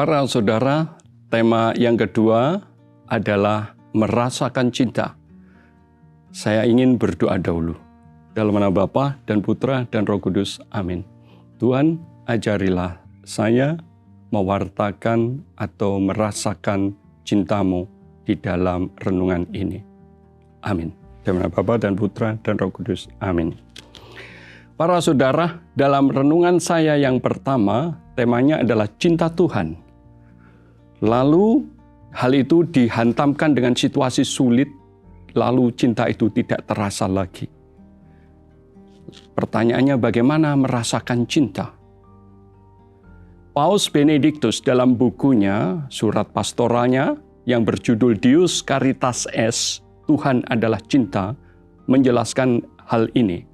Para saudara, tema yang kedua adalah merasakan cinta. Saya ingin berdoa dahulu. Dalam nama Bapa dan Putra dan Roh Kudus. Amin. Tuhan, ajarilah saya mewartakan atau merasakan cinta-Mu di dalam renungan ini. Amin. Dalam nama Bapa dan Putra dan Roh Kudus. Amin. Para saudara, dalam renungan saya yang pertama, temanya adalah cinta Tuhan. Lalu hal itu dihantamkan dengan situasi sulit, lalu cinta itu tidak terasa lagi. Pertanyaannya, bagaimana merasakan cinta? Paus Benedictus dalam bukunya, surat pastoralnya yang berjudul Deus Caritas Est, Tuhan adalah cinta, menjelaskan hal ini.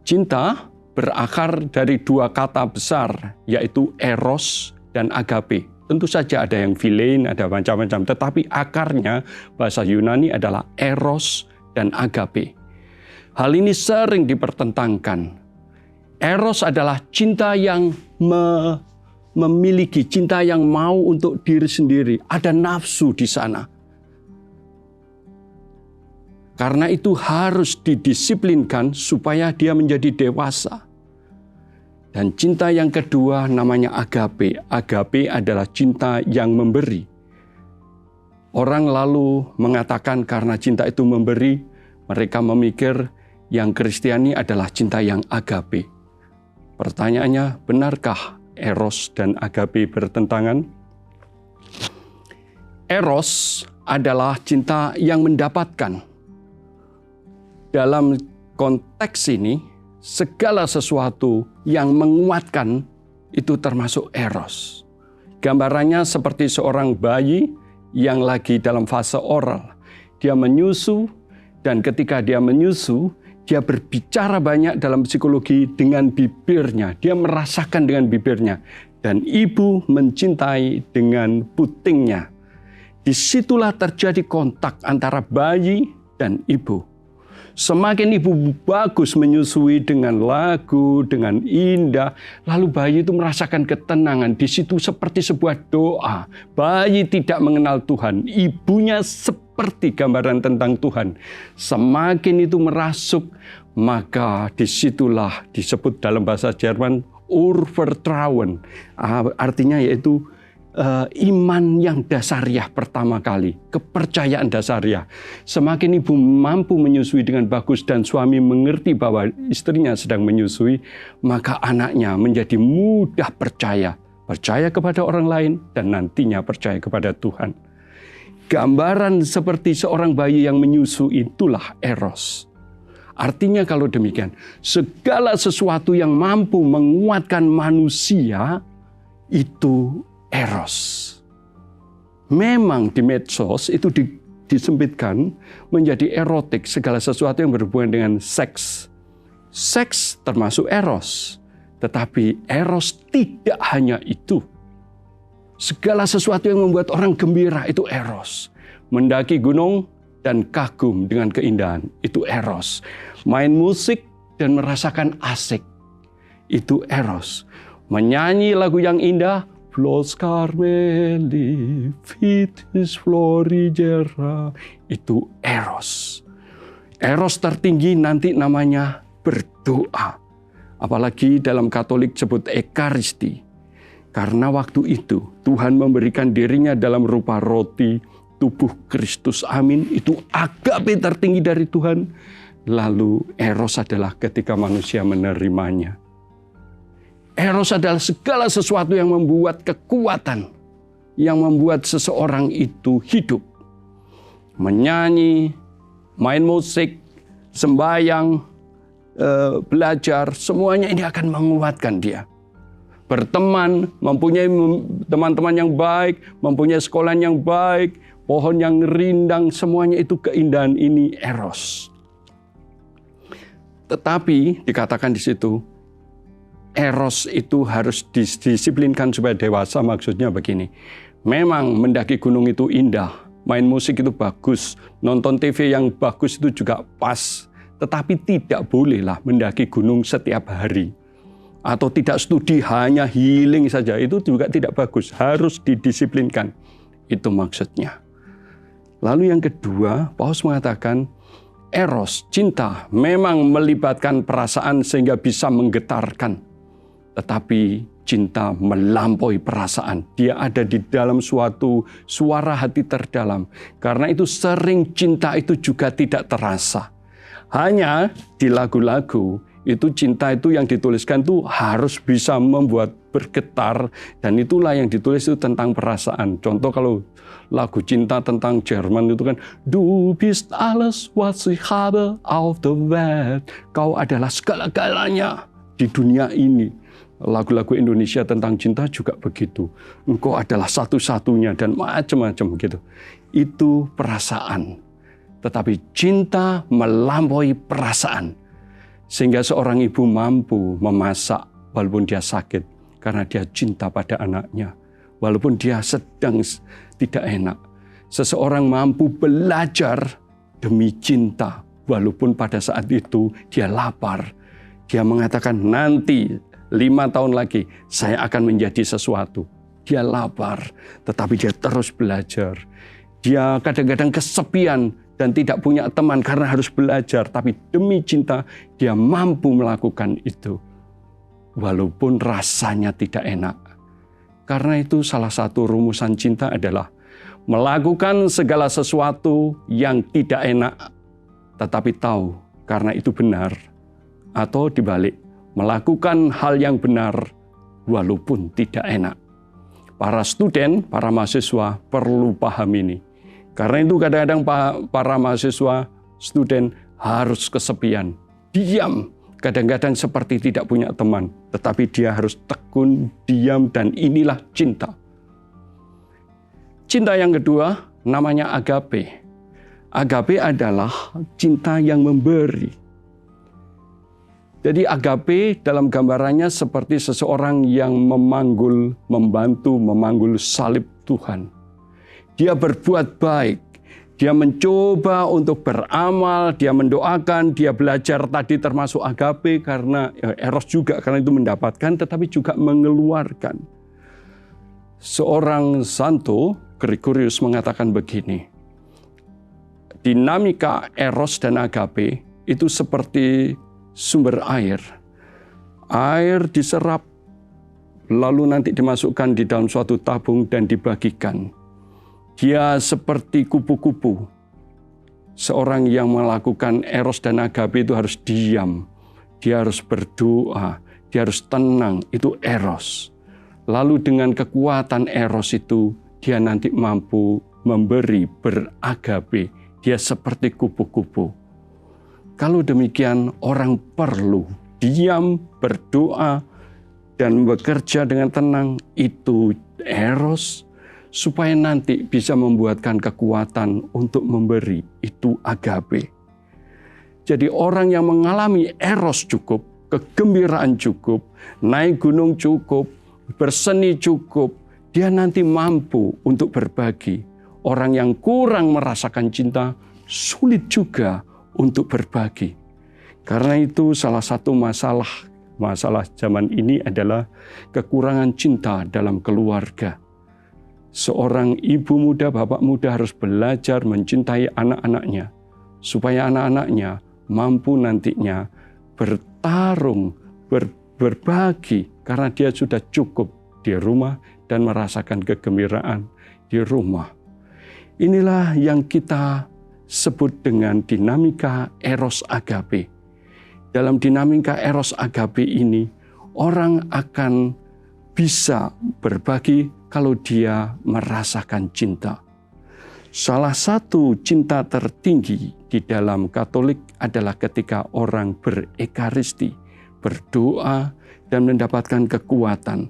Cinta berakar dari dua kata besar, yaitu eros dan agape. Tentu saja ada yang philein, ada macam-macam, tetapi akarnya bahasa Yunani adalah eros dan agape. Hal ini sering dipertentangkan. Eros adalah cinta yang memiliki, cinta yang mau untuk diri sendiri. Ada nafsu di sana. Karena itu harus didisiplinkan supaya dia menjadi dewasa. Dan cinta yang kedua namanya agape. Agape adalah cinta yang memberi. Orang lalu mengatakan karena cinta itu memberi, mereka memikir yang Kristiani adalah cinta yang agape. Pertanyaannya, benarkah eros dan agape bertentangan? Eros adalah cinta yang mendapatkan. Dalam konteks ini, segala sesuatu yang menguatkan itu termasuk eros. Gambarannya seperti seorang bayi yang lagi dalam fase oral. Dia menyusu, dan ketika dia menyusu, dia berbicara banyak dalam psikologi dengan bibirnya. Dia merasakan dengan bibirnya. Dan ibu mencintai dengan putingnya. Disitulah terjadi kontak antara bayi dan ibu. Semakin ibu bagus menyusui dengan lagu, dengan indah, lalu bayi itu merasakan ketenangan. Di situ seperti sebuah doa. Bayi tidak mengenal Tuhan, ibunya seperti gambaran tentang Tuhan. Semakin itu merasuk, maka disitulah disebut dalam bahasa Jerman Urvertrauen. Artinya yaitu iman yang dasariah pertama kali, kepercayaan dasariah. Semakin ibu mampu menyusui dengan bagus dan suami mengerti bahwa istrinya sedang menyusui, maka anaknya menjadi mudah percaya. Percaya kepada orang lain dan nantinya percaya kepada Tuhan. Gambaran seperti seorang bayi yang menyusui itulah eros. Artinya kalau demikian, segala sesuatu yang mampu menguatkan manusia itu eros. Memang di medsos itu disempitkan menjadi erotik, segala sesuatu yang berhubungan dengan seks. Seks termasuk eros. Tetapi eros tidak hanya itu. Segala sesuatu yang membuat orang gembira itu eros. Mendaki gunung dan kagum dengan keindahan itu eros. Main musik dan merasakan asik itu eros. Menyanyi lagu yang indah, Flos Carmeli, Vitis Florigera, itu eros. Eros tertinggi nanti namanya berdoa. Apalagi dalam Katolik sebut Ekaristi. Karena waktu itu Tuhan memberikan dirinya dalam rupa roti, tubuh Kristus. Amin. Itu agape tertinggi dari Tuhan. Lalu eros adalah ketika manusia menerimanya. Eros adalah segala sesuatu yang membuat kekuatan, yang membuat seseorang itu hidup. Menyanyi, main musik, sembahyang, belajar, semuanya ini akan menguatkan dia. Berteman, mempunyai teman-teman yang baik, mempunyai sekolah yang baik, pohon yang rindang, semuanya itu keindahan ini eros. Tetapi dikatakan di situ, eros itu harus didisiplinkan supaya dewasa. Maksudnya begini, memang mendaki gunung itu indah, main musik itu bagus, nonton TV yang bagus itu juga pas. Tetapi tidak bolehlah mendaki gunung setiap hari. atau tidak studi hanya healing saja, itu juga tidak bagus, harus didisiplinkan. Itu maksudnya. Lalu yang kedua, Paulus mengatakan eros, cinta, memang melibatkan perasaan sehingga bisa menggetarkan. Tetapi cinta melampaui perasaan. Dia ada di dalam suatu suara hati terdalam. Karena itu sering cinta itu juga tidak terasa. Hanya di lagu-lagu, itu cinta itu yang dituliskan itu harus bisa membuat bergetar. Dan itulah yang ditulis itu tentang perasaan. Contoh kalau lagu cinta tentang Jerman itu kan, Du bist alles was ich habe auf der Welt. Kau adalah segala-galanya di dunia ini. Lagu-lagu Indonesia tentang cinta juga begitu. Engkau adalah satu-satunya dan macam-macam gitu. Itu perasaan. Tetapi cinta melampaui perasaan. Sehingga seorang ibu mampu memasak walaupun dia sakit. Karena dia cinta pada anaknya. Walaupun dia sedang tidak enak. Seseorang mampu belajar demi cinta. Walaupun pada saat itu dia lapar. Dia mengatakan nanti 5 tahun lagi saya akan menjadi sesuatu. Dia lapar, tetapi dia terus belajar. Dia kadang-kadang kesepian dan tidak punya teman karena harus belajar. Tapi demi cinta dia mampu melakukan itu. Walaupun rasanya tidak enak. Karena itu salah satu rumusan cinta adalah melakukan segala sesuatu yang tidak enak. Tetapi tahu karena itu benar. Atau dibalik. Melakukan hal yang benar walaupun tidak enak. Para student, para mahasiswa perlu paham ini. Karena itu kadang-kadang para mahasiswa, student harus kesepian. Diam, kadang-kadang seperti tidak punya teman. Tetapi dia harus tekun, diam, dan inilah cinta. Cinta yang kedua namanya agape. Agape adalah cinta yang memberi. Jadi agape dalam gambarannya seperti seseorang yang membantu memanggul salib Tuhan. Dia berbuat baik, dia mencoba untuk beramal, dia mendoakan, dia belajar tadi termasuk agape karena eros juga karena itu mendapatkan tetapi juga mengeluarkan. Seorang santo, Gregorius mengatakan begini, dinamika eros dan agape itu seperti sumber air. Air diserap, lalu nanti dimasukkan di dalam suatu tabung dan dibagikan. Dia seperti kupu-kupu. Seorang yang melakukan eros dan agape itu harus diam. Dia harus berdoa, dia harus tenang, itu eros. Lalu dengan kekuatan eros itu, dia nanti mampu memberi beragape. Dia seperti kupu-kupu. Kalau demikian, orang perlu diam, berdoa, dan bekerja dengan tenang. Itu eros, supaya nanti bisa membuatkan kekuatan untuk memberi. Itu agape. Jadi orang yang mengalami eros cukup, kegembiraan cukup, naik gunung cukup, berseni cukup, dia nanti mampu untuk berbagi. Orang yang kurang merasakan cinta, sulit juga untuk berbagi. Karena itu salah satu masalah zaman ini adalah kekurangan cinta dalam keluarga. Seorang ibu muda, bapak muda harus belajar mencintai anak-anaknya, supaya anak-anaknya mampu nantinya bertarung, berbagi, karena dia sudah cukup di rumah dan merasakan kegembiraan di rumah. Inilah yang kita sebut dengan dinamika eros agape. Dalam dinamika eros agape ini, orang akan bisa berbagi kalau dia merasakan cinta. Salah satu cinta tertinggi di dalam Katolik adalah ketika orang berekaristi, berdoa, dan mendapatkan kekuatan.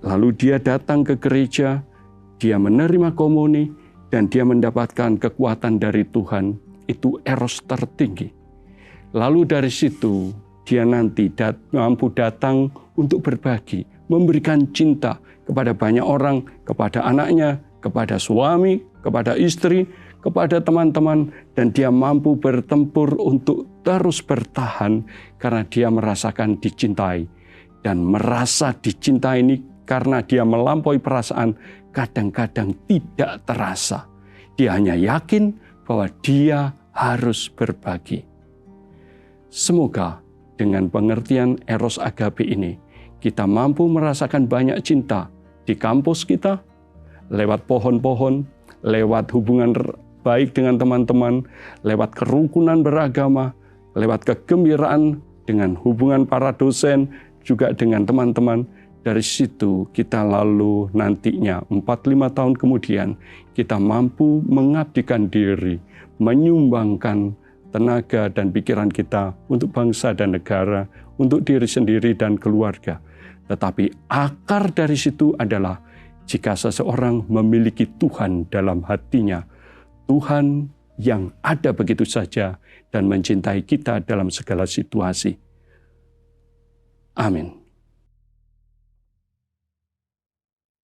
Lalu dia datang ke gereja, dia menerima komuni, dan dia mendapatkan kekuatan dari Tuhan. Itu eros tertinggi. Lalu dari situ, dia nanti mampu datang untuk berbagi, memberikan cinta kepada banyak orang, kepada anaknya, kepada suami, kepada istri, kepada teman-teman, dan dia mampu bertempur untuk terus bertahan karena dia merasakan dicintai. dan merasa dicintai ini karena dia melampaui perasaan kadang-kadang tidak terasa. Dia hanya yakin bahwa dia harus berbagi. Semoga dengan pengertian eros agape ini, kita mampu merasakan banyak cinta di kampus kita, lewat pohon-pohon, lewat hubungan baik dengan teman-teman, lewat kerukunan beragama, lewat kegembiraan dengan hubungan para dosen, juga dengan teman-teman. Dari situ kita lalu nantinya 4-5 tahun kemudian kita mampu mengabdikan diri, menyumbangkan tenaga dan pikiran kita untuk bangsa dan negara, untuk diri sendiri dan keluarga. Tetapi akar dari situ adalah jika seseorang memiliki Tuhan dalam hatinya, Tuhan yang ada begitu saja dan mencintai kita dalam segala situasi. Amin.